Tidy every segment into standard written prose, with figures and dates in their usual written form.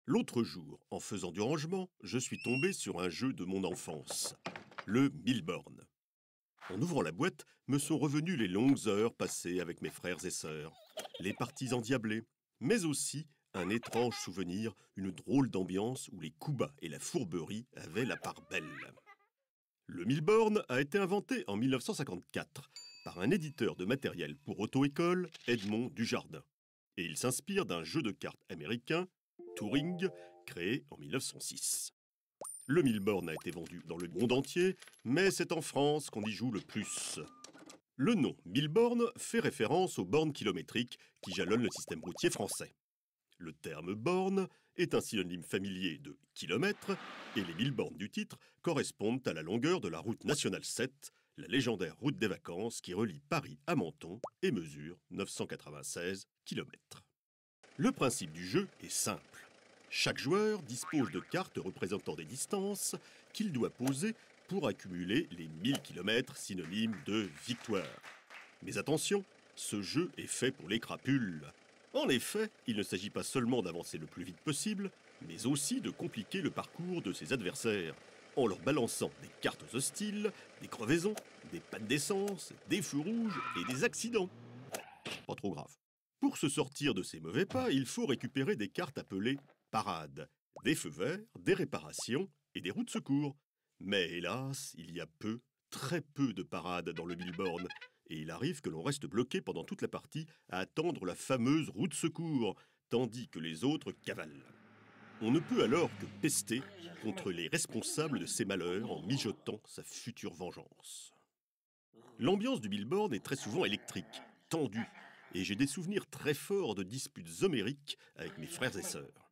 L'autre jour, en faisant du rangement, je suis tombé sur un jeu de mon enfance, le mille-bornes. En ouvrant la boîte, me sont revenues les longues heures passées avec mes frères et sœurs, les parties endiablées, mais aussi un étrange souvenir, une drôle d'ambiance où les coups bas et la fourberie avaient la part belle. Le mille-bornes a été inventé en 1954 par un éditeur de matériel pour auto-école, Edmond Dujardin. Et il s'inspire d'un jeu de cartes américain, Turing, créé en 1906. Le mille-bornes a été vendu dans le monde entier, mais c'est en France qu'on y joue le plus. Le nom mille-bornes fait référence aux bornes kilométriques qui jalonnent le système routier français. Le terme borne est un synonyme familier de kilomètre, et les 1000 bornes du titre correspondent à la longueur de la route nationale 7, la légendaire route des vacances qui relie Paris à Menton et mesure 996 km. Le principe du jeu est simple. Chaque joueur dispose de cartes représentant des distances qu'il doit poser pour accumuler les 1000 km synonymes de victoire. Mais attention, ce jeu est fait pour les crapules. En effet, il ne s'agit pas seulement d'avancer le plus vite possible, mais aussi de compliquer le parcours de ses adversaires, en leur balançant des cartes hostiles, des crevaisons, des pannes d'essence, des feux rouges et des accidents. Pas trop grave. Pour se sortir de ces mauvais pas, il faut récupérer des cartes appelées parades, des feux verts, des réparations et des roues de secours. Mais hélas, il y a très peu de parades dans le mille-bornes, et il arrive que l'on reste bloqué pendant toute la partie à attendre la fameuse roue de secours, tandis que les autres cavalent. On ne peut alors que pester contre les responsables de ces malheurs en mijotant sa future vengeance. L'ambiance du mille-bornes est très souvent électrique, tendue, et j'ai des souvenirs très forts de disputes homériques avec mes frères et sœurs.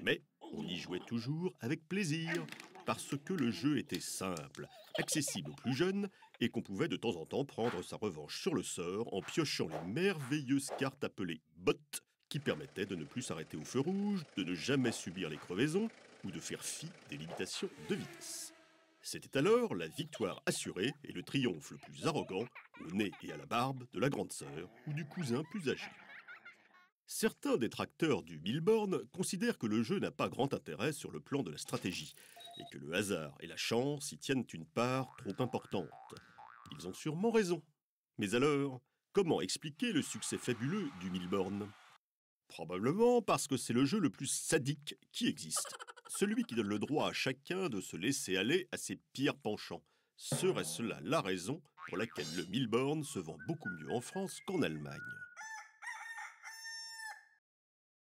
Mais on y jouait toujours avec plaisir, parce que le jeu était simple, accessible aux plus jeunes, et qu'on pouvait de temps en temps prendre sa revanche sur le sort en piochant les merveilleuses cartes appelées bottes, qui permettaient de ne plus s'arrêter au feu rouge, de ne jamais subir les crevaisons, ou de faire fi des limitations de vitesse. C'était alors la victoire assurée et le triomphe le plus arrogant, au nez et à la barbe, de la grande sœur ou du cousin plus âgé. Certains détracteurs du mille-bornes considèrent que le jeu n'a pas grand intérêt sur le plan de la stratégie, et que le hasard et la chance y tiennent une part trop importante. Ils ont sûrement raison. Mais alors, comment expliquer le succès fabuleux du mille-bornes ? Probablement parce que c'est le jeu le plus sadique qui existe. Celui qui donne le droit à chacun de se laisser aller à ses pires penchants. Serait-ce là la raison pour laquelle le mille-bornes se vend beaucoup mieux en France qu'en Allemagne ?